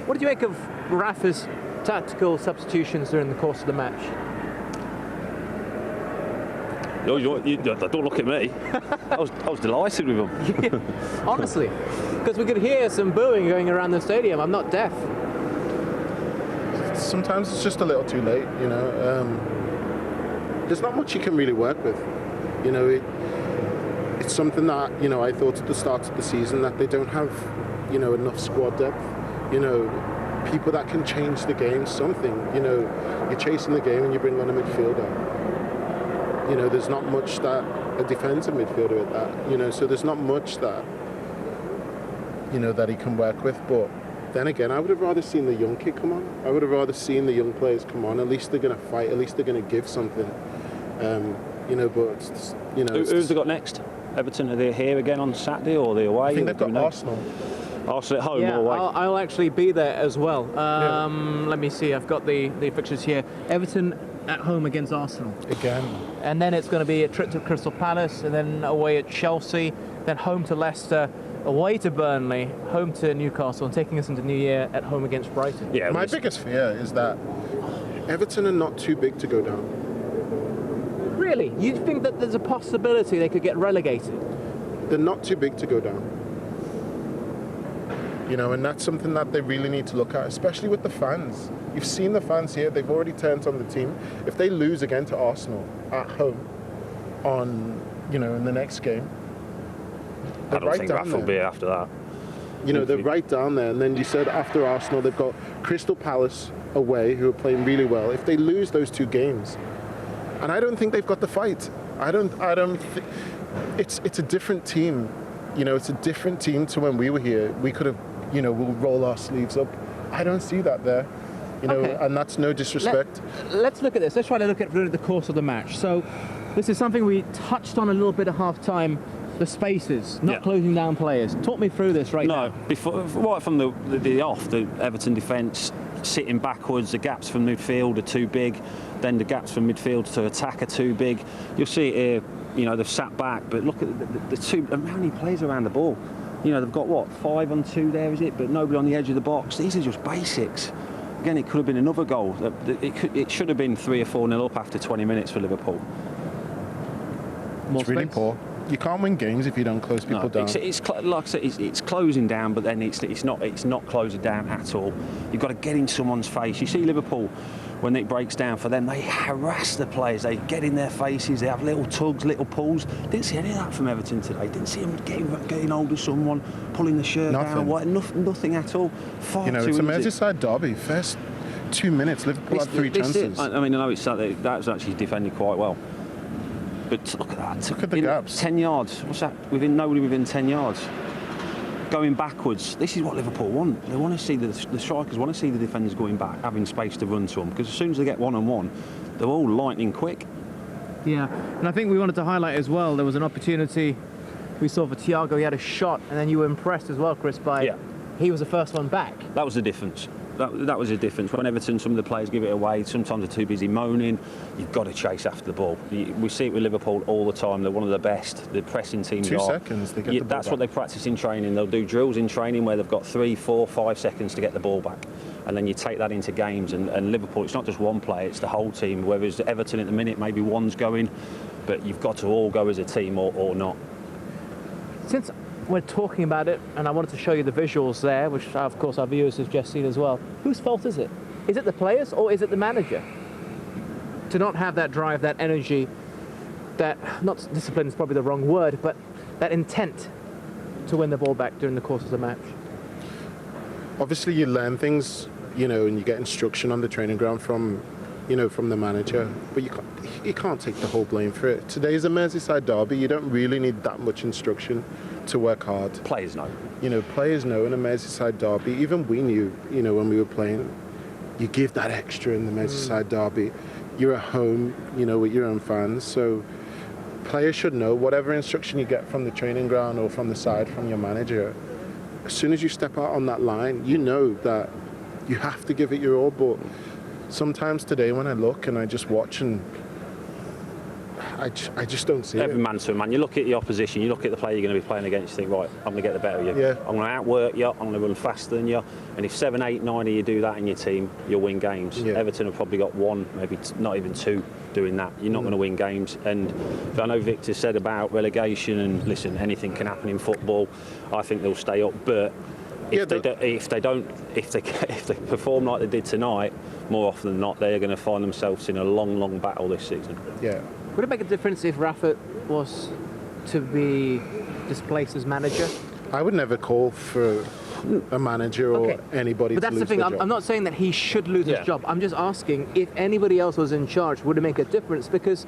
What did you make of Rafa's tactical substitutions during the course of the match? Don't look at me. I was delighted with him. Yeah, honestly, because we could hear some booing going around the stadium. I'm not deaf. Sometimes it's just a little too late, you know. There's not much you can really work with. You know, it's something that, you know, I thought at the start of the season that they don't have, you know, enough squad depth. You know, people that can change the game, something. You know, you're chasing the game and you bring on a midfielder. You know, there's not much that a defensive midfielder at that, you know, so there's not much that, you know, that he can work with. But then again, I would have rather seen the young kid come on. I would have rather seen the young players come on. At least they're going to fight. At least they're going to give something. You know, but, you know. Who's they got next? Everton, are they here again on Saturday or are they away? I think they've got Arsenal. Arsenal at home yeah, or away? I'll actually be there as well. Let me see. I've got the fixtures here. Everton at home against Arsenal. Again. And then it's going to be a trip to Crystal Palace, and then away at Chelsea, then home to Leicester, away to Burnley, home to Newcastle, and taking us into New Year at home against Brighton. Yeah, my biggest fear is that Everton are not too big to go down. Really? You think that there's a possibility they could get relegated? They're not too big to go down. You know, and that's something that they really need to look at, especially with the fans. You've seen the fans here, they've already turned on the team. If they lose again to Arsenal at home on, you know, in the next game, I don't think Rafa will be after that. You know, they're right down there. And then you said after Arsenal, they've got Crystal Palace away, who are playing really well. If they lose those two games, and I don't think they've got the fight. I don't think it's a different team. You know, it's a different team to when we were here. We could have, you know, we'll roll our sleeves up. I don't see that there. You know, Okay. and that's no disrespect. Let's look at this. Let's try to look at the course of the match. So this is something we touched on a little bit at half-time, the spaces, not closing down players. Talk me through this right now. No, right from the off, the Everton defence sitting backwards, the gaps from midfield are too big, then the gaps from midfield to attack are too big. You'll see it here, you know, they've sat back, but look at the two, how many players around the ball? You know, they've got, what, 5 on 2 there, is it? But nobody on the edge of the box. These are just basics. Again, it could have been another goal. It should have been 3 or 4-0 up after 20 minutes for Liverpool. It's really poor. You can't win games if you don't close people down. It's like I said, it's closing down, but then it's not closing down at all. You've got to get in someone's face. You see Liverpool, when it breaks down for them, they harass the players. They get in their faces. They have little tugs, little pulls. Didn't see any of that from Everton today. Didn't see them getting hold of someone, pulling the shirt down. Nothing at all. You know, it's a Merseyside derby. First 2 minutes, Liverpool had 3 chances. I mean, I know that's actually defended quite well. But look at that. Look at the gaps. 10 yards. What's that? Nobody within 10 yards. Going backwards. This is what Liverpool want. They want to see the strikers want to see the defenders going back, having space to run to them. Because as soon as they get one-on-one, they're all lightning quick. Yeah, and I think we wanted to highlight as well, there was an opportunity we saw for Thiago. He had a shot, and then you were impressed as well, Chris, by he was the first one back. That was the difference. That was the difference. When Everton, some of the players give it away, sometimes they're too busy moaning. You've got to chase after the ball. We see it with Liverpool all the time. They're one of the best. The pressing teams 2 seconds to get the ball That's back. what they practice in training. They'll do drills in training where they've got 3, 4, 5 seconds to get the ball back. And then you take that into games. And Liverpool, it's not just one player, it's the whole team. Whether it's Everton at the minute, maybe one's going, but you've got to all go as a team or not. Since we're talking about it, and I wanted to show you the visuals there, which of course our viewers have just seen as well. Whose fault is it? Is it the players or is it the manager? To not have that drive, that energy, that, not discipline is probably the wrong word, but that intent to win the ball back during the course of the match. Obviously you learn things, you know, and you get instruction on the training ground from, you know, from the manager, but you can't take the whole blame for it. Today's a Merseyside derby. You don't really need that much instruction to work hard. Players know. You know, players know in a Merseyside derby. Even we knew, you know, when we were playing, you give that extra in the Merseyside derby. You're at home, you know, with your own fans. So players should know whatever instruction you get from the training ground or from the side from your manager. As soon as you step out on that line, you know that you have to give it your all. But sometimes today when I look and I just watch, and I just don't see Every it. man to a man. You look at the opposition, you look at the player you're going to be playing against, you think, right, I'm going to get the better of you. Yeah. I'm going to outwork you, I'm going to run faster than you. And if 7, 8, 9 of you do that in your team, you'll win games. Yeah. Everton have probably got one, maybe not even two doing that. You're not going to win games. And I know Victor said about relegation, and listen, anything can happen in football. I think they'll stay up, but if they perform like they did tonight, more often than not, they're going to find themselves in a long, long battle this season. Yeah. Would it make a difference if Rafa was to be displaced as manager? I would never call for a manager or anybody But to that's lose the thing, their job. I'm not saying that he should lose Yeah. his job. I'm just asking if anybody else was in charge, would it make a difference? Because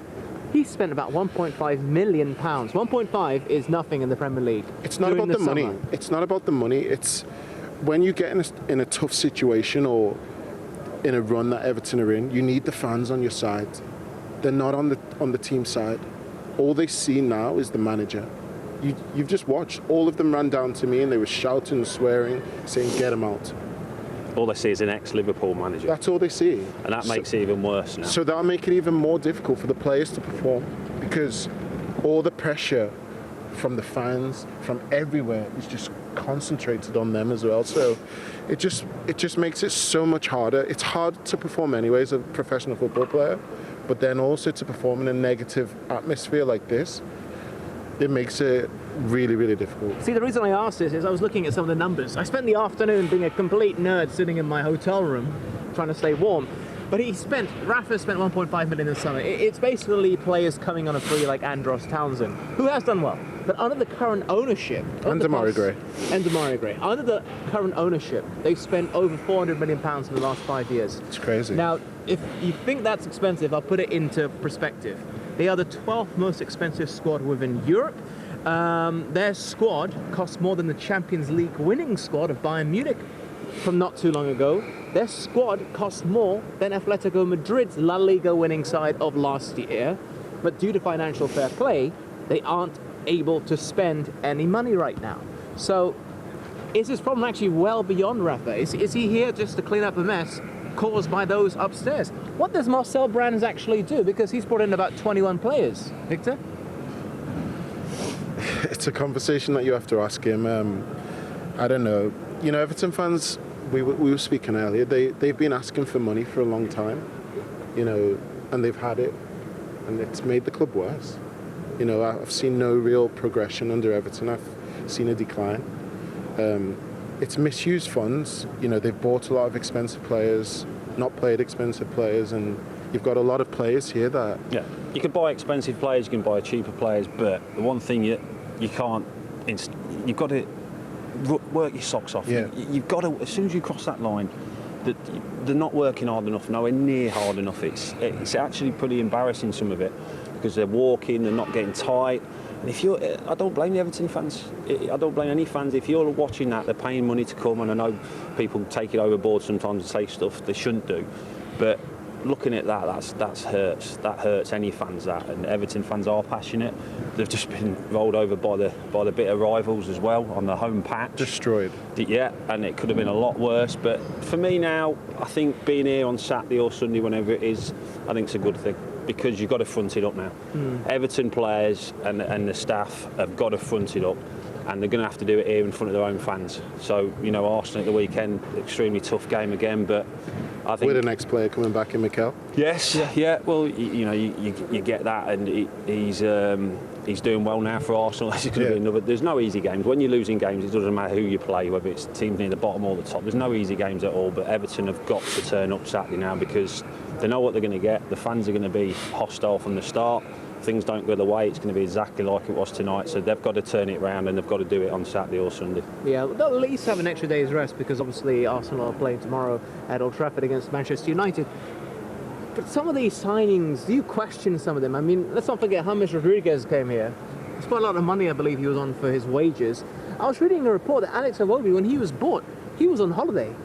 he spent about £1.5 million. 1.5 is nothing in the Premier League. It's not about the money. summer. It's not about the money. It's when you get in a tough situation or in a run that Everton are in, you need the fans on your side. They're not on the team side. All they see now is the manager. You've just watched. All of them ran down to me and they were shouting, swearing, saying, "Get him out." All they see is an ex-Liverpool manager. That's all they see. And that makes it even worse now. So that'll make it even more difficult for the players to perform because all the pressure from the fans, from everywhere, is just concentrated on them as well. So it just makes it so much harder. It's hard to perform anyway as a professional football player, but then also to perform in a negative atmosphere like this, it makes it really, really difficult. See, the reason I asked this is I was looking at some of the numbers. I spent the afternoon being a complete nerd sitting in my hotel room trying to stay warm. But Rafa spent 1.5 million in the summer. It's basically players coming on a free like Andros Townsend, who has done well. But under the current ownership... And Demarai Gray. And Demarai Gray. Under the current ownership, they've spent over £400 million in the last 5 years. It's crazy. Now, if you think that's expensive, I'll put it into perspective. They are the 12th most expensive squad within Europe. Their squad costs more than the Champions League winning squad of Bayern Munich from not too long ago. Their squad costs more than Atletico Madrid's La Liga winning side of last year. But due to financial fair play, they aren't able to spend any money right now. So is this problem actually well beyond Rafa? Is he here just to clean up a mess caused by those upstairs? What does Marcel Brands actually do? Because he's brought in about 21 players. Victor? It's a conversation that you have to ask him. I don't know. You know, Everton fans, we were speaking earlier, they've been asking for money for a long time, you know, and they've had it, and it's made the club worse. You know, I've seen no real progression under Everton. I've seen a decline. It's misused funds. You know, they've bought a lot of expensive players, not played expensive players, and you've got a lot of players here that... Yeah, you can buy expensive players, you can buy cheaper players, but the one thing you can't... You've got to work your socks off. Yeah. You've got to, as soon as you cross that line, they're not working hard enough, nowhere near hard enough. It's actually pretty embarrassing, some of it, because they're walking, they're not getting tight. And if you're, I don't blame the Everton fans. I don't blame any fans. If you're watching that, they're paying money to come, and I know people take it overboard sometimes and say stuff they shouldn't do. But looking at that hurts. That hurts any fans. And Everton fans are passionate. They've just been rolled over by the bitter rivals as well on the home patch. Destroyed. Yeah, and it could have been a lot worse. But for me now, I think being here on Saturday or Sunday, whenever it is, I think it's a good thing, because you've got to front it up now. Everton players and the staff have got to front it up, and they're going to have to do it here in front of their own fans. So, you know, Arsenal at the weekend, extremely tough game again, but I think... With an ex-player coming back in Mikel. Yes, yeah. Well, you get that, and he's doing well now for Arsenal. There's going to be another. There's no easy games. When you're losing games, it doesn't matter who you play, whether it's teams near the bottom or the top. There's no easy games at all. But Everton have got to turn up Saturday now, because they know what they're going to get. The fans are going to be hostile from the start. Things don't go the way, it's going to be exactly like it was tonight. So they've got to turn it around, and they've got to do it on Saturday or Sunday. Yeah, they'll at least have an extra day's rest, because obviously Arsenal are playing tomorrow at Old Trafford against Manchester United. But some of these signings, do you question some of them? I mean, let's not forget James Rodriguez came here. He spent a lot of money, I believe he was on for his wages. I was reading a report that Alex Iwobi, when he was bought, he was on holiday.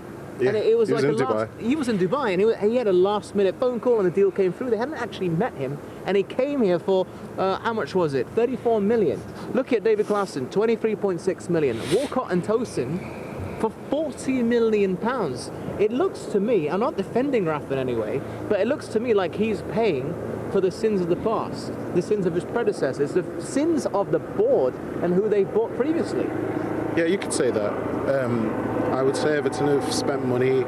Yeah, and it was he was like in Dubai. He was in Dubai, and he had a last-minute phone call, and the deal came through. They hadn't actually met him, and he came here for how much was it? 34 million. Look at David Klaassen, 23.6 million. Walcott and Tosin for 40 million pounds. It looks to me, I'm not defending Rafa in any way, but it looks to me like he's paying for the sins of the past, the sins of his predecessors, the sins of the board and who they bought previously. Yeah, you could say that. I would say Everton have spent money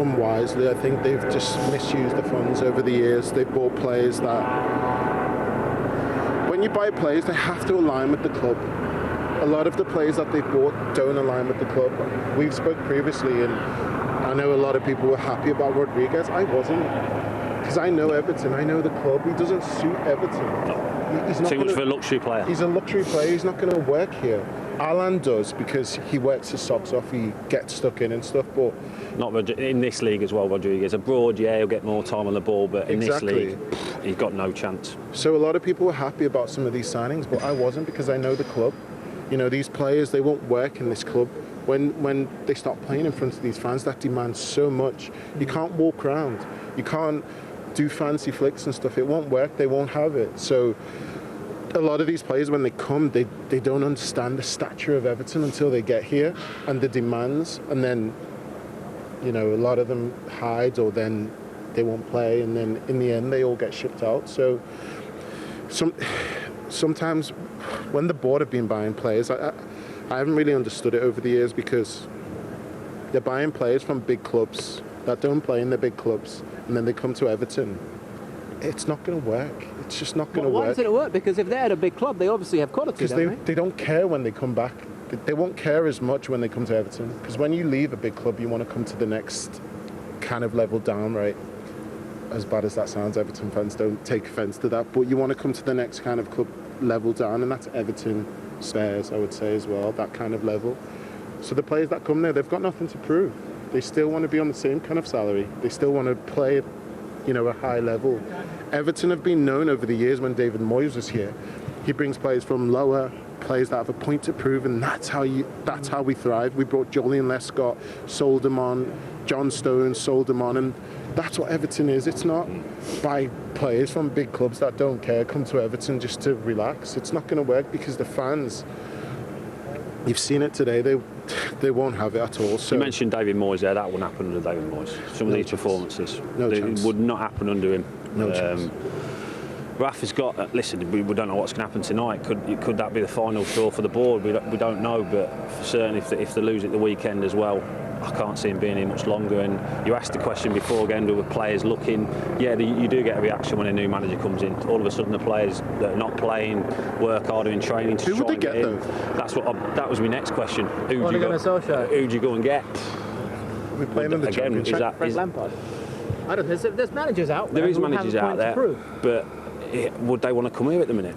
unwisely. I think they've just misused the funds over the years. They've bought players that, when you buy players, they have to align with the club. A lot of the players that they've bought don't align with the club. We've spoke previously, and I know a lot of people were happy about Rodriguez. I wasn't, because I know Everton. I know the club. He doesn't suit Everton. He's not Too much of a luxury player. He's a luxury player. He's not going to work here. Alan does, because he works his socks off. He gets stuck in and stuff, but Not in this league as well, Rodriguez. Abroad, yeah, he'll get more time on the ball, but in Exactly. this league, he's got no chance. So a lot of people were happy about some of these signings, but I wasn't, because I know the club. You know, these players, they won't work in this club. When they start playing in front of these fans that demand so much, you can't walk around. You can't do fancy flicks and stuff. It won't work. They won't have it. So a lot of these players, when they come, they don't understand the stature of Everton until they get here and the demands. And then, you know, a lot of them hide, or then they won't play. And then in the end, they all get shipped out. So sometimes when the board have been buying players, I haven't really understood it over the years, because they're buying players from big clubs that don't play in the big clubs, and then they come to Everton. It's not going to work. It's just not going to Why work. doesn't it work? Because if they're at a big club, they obviously have quality, Because don't they? they don't care when they come back. They won't care as much when they come to Everton. Because when you leave a big club, you want to come to the next kind of level down, right? As bad as that sounds, Everton fans don't take offence to that. But you want to come to the next kind of club level down, and that's Everton, Spurs, I would say as well, that kind of level. So the players that come there, they've got nothing to prove. They still want to be on the same kind of salary. They still want to play at, you know, a high level. Everton have been known over the years, when David Moyes was here, he brings players from lower, players that have a point to prove, and that's how we thrive. We brought Julian Lescott, sold him on, John Stones, sold him on, and that's what Everton is. It's not buy players from big clubs that don't care, come to Everton just to relax. It's not going to work, because the fans, you've seen it today, they won't have it at all. So You mentioned David Moyes there. That wouldn't happen under David Moyes. Some of No these chance. performances, No they chance. would not happen under him. No chance. Rafa's got. Listen, we don't know what's going to happen tonight. Could that be the final straw for the board? We don't know, but for certain, if they lose it the weekend as well, I can't see him being here much longer. And you asked the question before, again, with players looking. Yeah, you do get a reaction when a new manager comes in. All of a sudden, the players that are not playing work harder in training to Who would try they and get, in. though? That was my next question. What are they going to Solskjaer? Who'd you go and get? we're playing in the Again, Championship. is that- Frank Lampard. I don't know. There's managers out there. There is who have managers a out point to there, prove. but would they want to come here at the minute?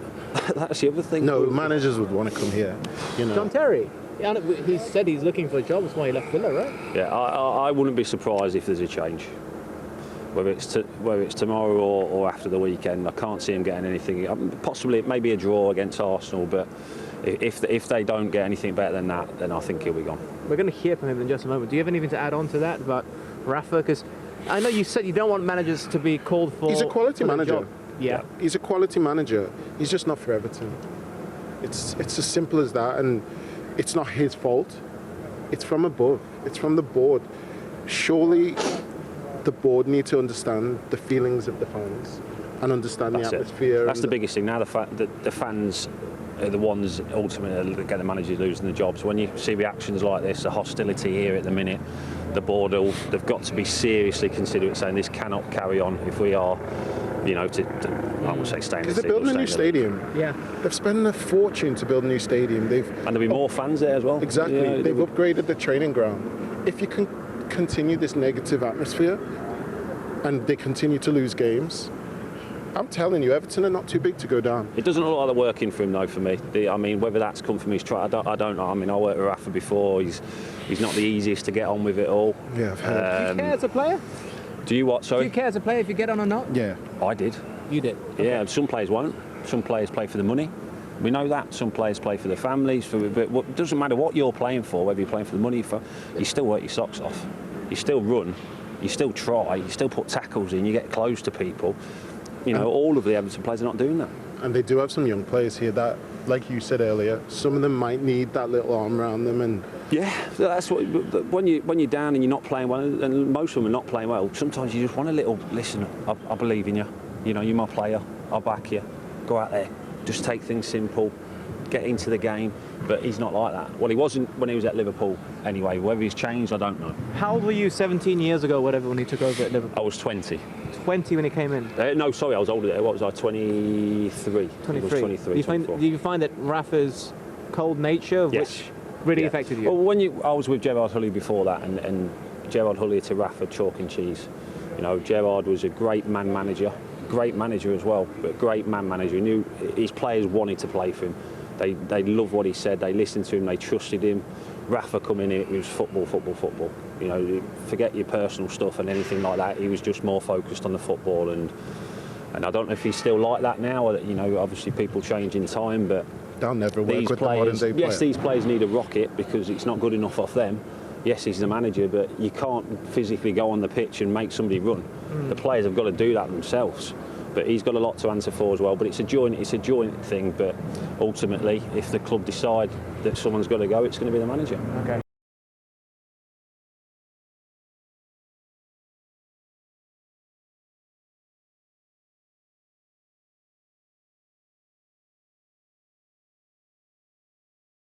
That's the other thing. No, managers would want to come here. You know. John Terry. Yeah, he said he's looking for a job. That's why he left Villa, right? Yeah, I wouldn't be surprised if there's a change. Whether it's tomorrow or after the weekend, I can't see him getting anything. Possibly it may be a draw against Arsenal, but if they don't get anything better than that, then I think he'll be gone. We're going to hear from him in just a moment. Do you have anything to add on to that about Rafa? Because I know you said you don't want managers to be called for. He's a quality for their manager. job. Yeah. He's a quality manager. He's just not for Everton. It's as simple as that, and it's not his fault. It's from above. It's from the board. Surely the board need to understand the feelings of the fans and understand That's the it. atmosphere. That's and the biggest thing now. The fans are the ones ultimately that get the managers losing the jobs. When you see reactions like this, the hostility here at the minute, the board they've got to be seriously considerate, saying this cannot carry on if we are, I would say staying. Because they're building a new stadium. Yeah. They've spent a fortune to build a new stadium. And there'll be more fans there as well. Exactly. Yeah, They've upgraded the training ground. If you can continue this negative atmosphere and they continue to lose games, I'm telling you, Everton are not too big to go down. It doesn't look like they're working for him though. For me, whether that's come from his try, I don't know. I mean, I worked with Rafa before. He's not the easiest to get on with it all. Yeah, I've heard. Do you care as a player? Do you what? Do Sorry, you care as a player if you get on or not? Yeah. I did. You did. Yeah, some players won't. Some players play for the money. We know that. Some players play for their families. But it doesn't matter what you're playing for, whether you're playing for the money, you still work your socks off. You still run. You still try. You still put tackles in. You get close to people. All of the Everton players are not doing that. And they do have some young players here that, like you said earlier, some of them might need that little arm around them, and Yeah, that's what. When you're down and you're not playing well, and most of them are not playing well, sometimes you just want a little. Listen, I believe in you. You know, you're my player. I'll back you. Go out there. Just take things simple. Get into the game. But he's not like that. Well, he wasn't when he was at Liverpool. Anyway, whether he's changed, I don't know. How old were you 17 years ago, whatever, when he took over at Liverpool? I was 20. 20 when he came in? No, sorry, I was older. What was I? 23. 23. I was 23. Do you find that Rafa's cold nature, Yes. which really affected you? Well, I was with Gerard Hulley before that, and Gerard Hulley to Rafa, chalk and cheese. You know, Gerard was a great man manager as well, but great man manager. He knew his players wanted to play for him. They loved what he said. They listened to him. They trusted him. Rafa coming in, it was football. You know, forget your personal stuff and anything like that. He was just more focused on the football, and I don't know if he's still like that now. You know, obviously people change in time, but They'll never work these with the players, modern day yes, player. these players need a rocket because it's not good enough off them. Yes, he's the manager, but you can't physically go on the pitch and make somebody run. The players have got to do that themselves. But he's got a lot to answer for as well. But it's a joint thing. But ultimately, if the club decide that someone's got to go, it's going to be the manager. Okay.